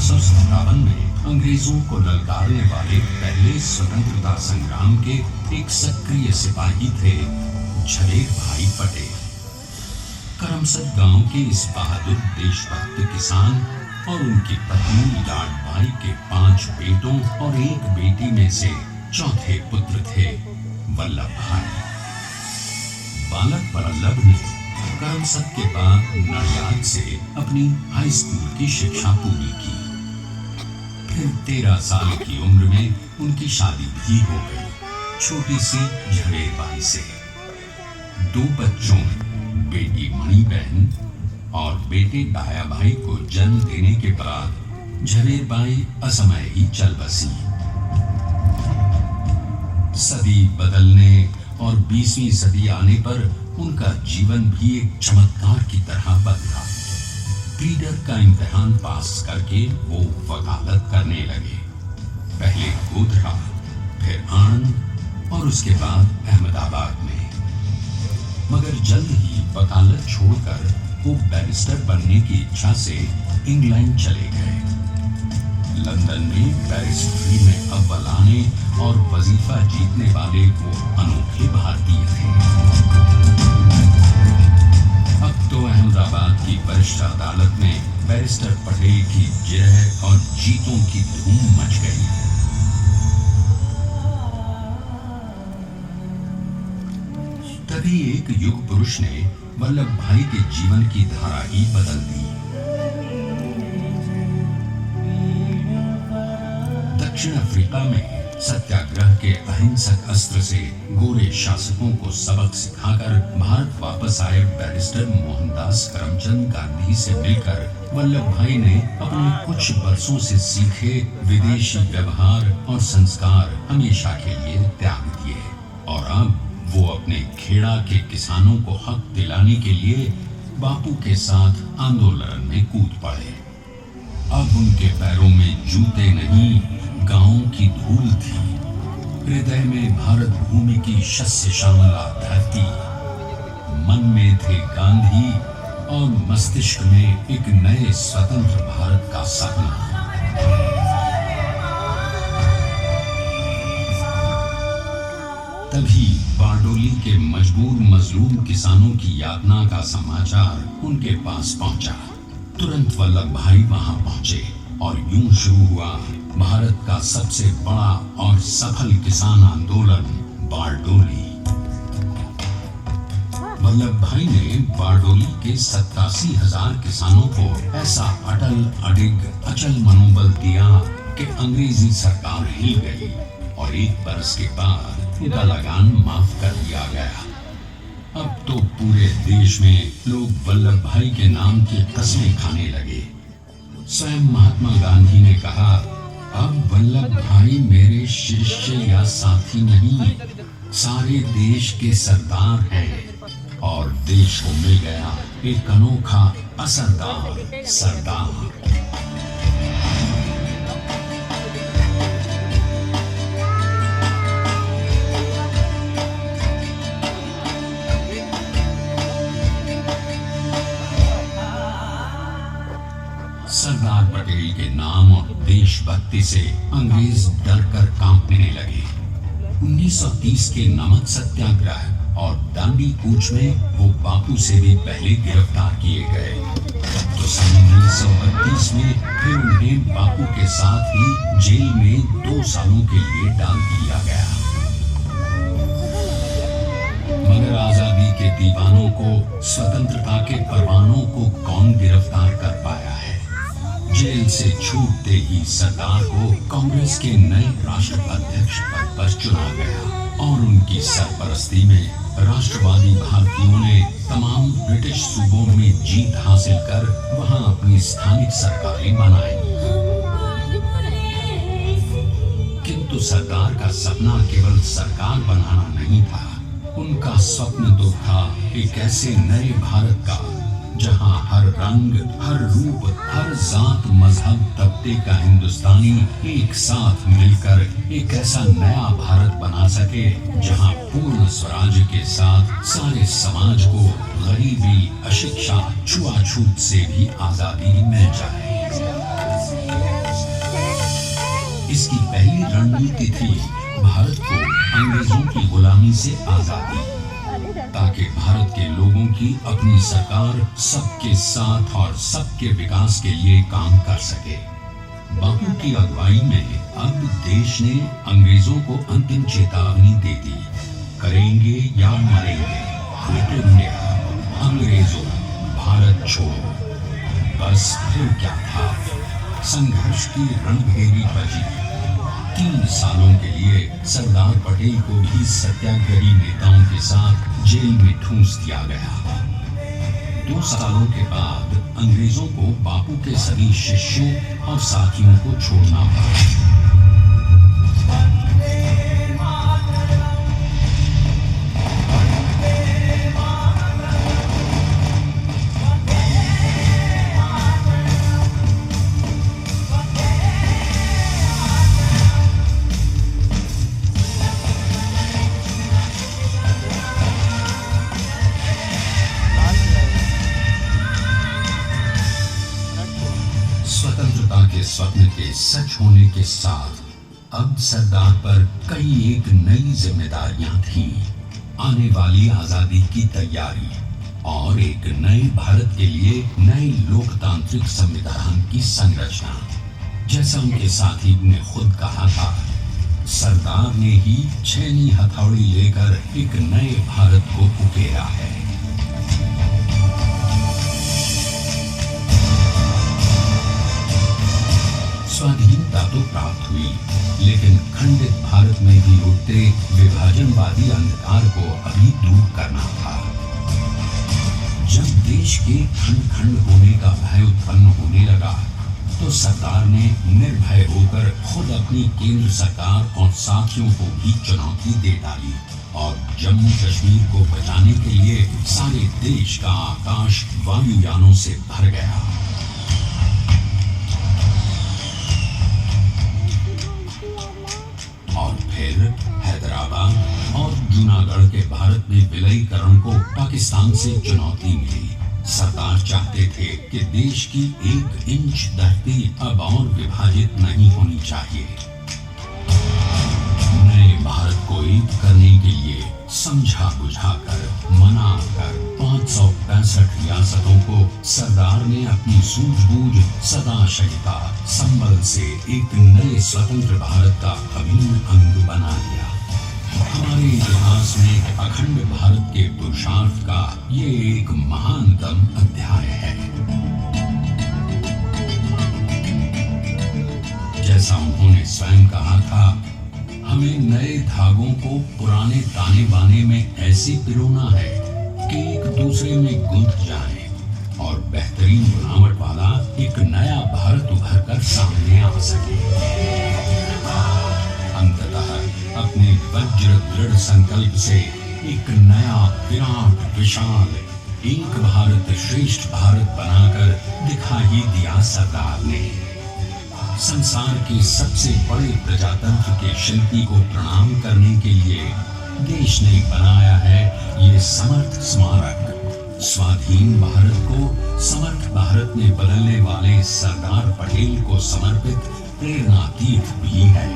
1857 में अंग्रेजों को ललकारने वाले पहले स्वतंत्रता संग्राम के एक सक्रिय सिपाही थे झवेर भाई पटेल। करमसद गांव के इस बहादुर देशभक्त किसान और उनकी पत्नी लाडबाई के 5 बेटों और 1 बेटी में से चौथे पुत्र थे वल्लभ भाई। बालक वल्लभ ने करमसद के बाद नडियाद से अपनी हाई स्कूल की शिक्षा पूरी की। फिर 13 साल की उम्र में उनकी शादी भी हो गई छोटी सी झवेर बाई से। 2 बच्चों बेटी मणि बहन और बेटे डाया भाई को जन्म देने के बाद झवेर बाई असमय ही चल बसी। सदी बदलने और 20वीं सदी आने पर उनका जीवन भी एक चमत्कार की तरह बदला। ब्रीडर का इम्तिहान पास करके वो वकालत करने लगे, पहले गोधरा, फिर आणंद और उसके बाद अहमदाबाद में। मगर जल्द ही वकालत छोड़कर वो बैरिस्टर बनने की इच्छा से इंग्लैंड चले गए। लंदन में बैरिस्टरी में अव्वल आने और वजीफा जीतने वाले वो अनोखे भारतीय थे। अब तो अहमदाबाद की वरिष्ठ अदालत में बैरिस्टर पटेल की जय और जीतों की धूम मच गई। तभी एक युग पुरुष ने वल्लभ भाई के जीवन की धारा ही बदल दी। दक्षिण अफ्रीका में सत्याग्रह के अहिंसक अस्त्र से गोरे शासकों को सबक सिखाकर भारत वापस आए बैरिस्टर मोहनदास करमचंद गांधी से मिलकर वल्लभ भाई ने अपने कुछ बरसों से सीखे विदेशी व्यवहार और संस्कार हमेशा के लिए त्याग दिए और अब वो अपने खेड़ा के किसानों को हक दिलाने के लिए बापू के साथ आंदोलन में कूद पड़े। अब उनके पैरों में जूते नहीं, गांवों की धूल थी। हृदय में भारत भूमि की शस्य श्यामला धरती, मन में थे गांधी और मस्तिष्क में एक नए स्वतंत्र भारत का सपना। तभी बारडोली के मजबूर मजलूम किसानों की यातना का समाचार उनके पास पहुंचा। तुरंत वल्लभ भाई वहां पहुंचे और यूं शुरू हुआ भारत का सबसे बड़ा और सफल किसान आंदोलन बारडोली। वल्लभ भाई ने बारडोली के 87,000 किसानों को ऐसा अटल अडिग अचल मनोबल दिया कि अंग्रेजी सरकार हिल गई और 1 बरस के बाद उनका लगान माफ कर दिया गया। अब तो पूरे देश में लोग वल्लभ भाई के नाम की कस्में खाने लगे। स्वयं महात्मा गांधी ने कहा, अब वल्लभ भाई मेरे शिष्य या साथी नहीं, सारे देश के सरदार हैं और देश को मिल गया एक अनोखा असरदार सरदार। सरदार पटेल के नाम और देशभक्ति से अंग्रेज डरकर कांपने लगे। 1930 के नमक सत्याग्रह और दांडी कूच में वो बापू से भी पहले गिरफ्तार किए गए। तो सन 1932 में फिर उन्हें बापू के साथ ही जेल में 2 सालों के लिए डाल दिया गया। मगर आजादी के दीवानों को, स्वतंत्रता के परवानों को कौन गिरफ्तार कर पाया है। जेल से छूटते ही सरदार को कांग्रेस के नए राष्ट्राध्यक्ष पद पर चुना गया और उनकी सरपरस्ती में राष्ट्रवादी भारतीयों ने तमाम ब्रिटिश सूबों में जीत हासिल कर वहां अपनी स्थानिक सरकारें बनाई। किंतु सरदार का सपना केवल सरकार बनाना नहीं था, उनका स्वप्न तो था एक ऐसे नए भारत का जहां हर रंग, हर रूप, हर जात, मजहब, तबके का हिंदुस्तानी एक साथ मिलकर एक ऐसा नया भारत बना सके जहां पूर्ण स्वराज्य के साथ सारे समाज को गरीबी, अशिक्षा, छुआछूत से भी आजादी मिल जाए। इसकी पहली रणनीति थी भारत को अंग्रेजों की गुलामी से आजादी, ताकि भारत के लोगों की अपनी सरकार सबके साथ और सबके विकास के लिए काम कर सके। बापू की अगुवाई में अब देश ने अंग्रेजों को अंतिम चेतावनी दे दी, करेंगे या मरेंगे, क्विट इंडिया, अंग्रेजों, भारत छोड़ो। बस फिर क्या था, संघर्ष की रणभेरी बजी। 3 सालों के लिए सरदार पटेल को भी सत्याग्रही नेताओं के साथ जेल में ठूंस दिया गया। 2 सालों के बाद अंग्रेजों को बापू के सभी शिष्यों और साथियों को छोड़ना पड़ा। स्वतंत्रता के स्वप्न के सच होने के साथ अब सरदार पर कई एक नई जिम्मेदारियां थीं। आने वाली आजादी की तैयारी और एक नए भारत के लिए नए लोकतांत्रिक संविधान की संरचना। जैसा उनके साथी ने खुद कहा था, सरदार ने ही छेनी हथौड़ी लेकर एक नए भारत को उकेरा है। स्वाधीनता तो प्राप्त हुई, लेकिन खंडित भारत में भी उठते विभाजनवादी अंधकार को अभी दूर करना था। जब देश के खंड खंड होने का भय उत्पन्न होने लगा, तो सरदार ने निर्भय होकर खुद अपनी केंद्र सरकार और साथियों को भी चुनौती दे डाली और जम्मू कश्मीर को बचाने के लिए सारे देश का आकाश वायुयानों से भर गया। और फिर हैदराबाद और जूनागढ़ के भारत में विलयीकरण को पाकिस्तान से चुनौती मिली। सरदार चाहते थे कि देश की 1 इंच धरती अब और विभाजित नहीं होनी चाहिए। नए भारत को एक करने के लिए समझा बुझाकर मनाकर 565 रियासतों को सरदार ने अपनी सूझबूझ सदाशयता संबल से एक नए स्वतंत्र भारत का अभिन्न अंग बना लिया। हमारे इतिहास में अखंड भारत के पुरुषार्थ का ये एक महानतम अध्याय है। जैसा उन्होंने स्वयं कहा था, हमें नए धागों को पुराने ताने बाने में ऐसे पिरोना है कि एक दूसरे में गुंथ जाए और बेहतरीन बनावट वाला एक नया भारत उभर कर सामने आ सके। अंततः अपने वज्र दृढ़ संकल्प से एक नया विराट विशाल एक भारत श्रेष्ठ भारत बनाकर दिखा ही दिया सरदार ने। संसार के सबसे बड़े प्रजातंत्र के शिल्पी को प्रणाम करने के लिए देश ने बनाया है ये समर्थ स्मारक। स्वाधीन भारत को समर्थ भारत में बदलने वाले सरदार पटेल को समर्पित प्रेरणा तीर्थ भी है।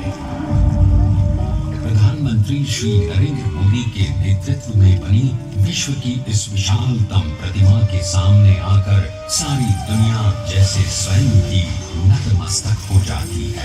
प्रधानमंत्री श्री नरेंद्र मोदी के नेतृत्व में बनी विश्व की इस विशालतम प्रतिमा के सामने आकर सारी दुनिया जैसे स्वयं ही नतमस्तक हो जाती है।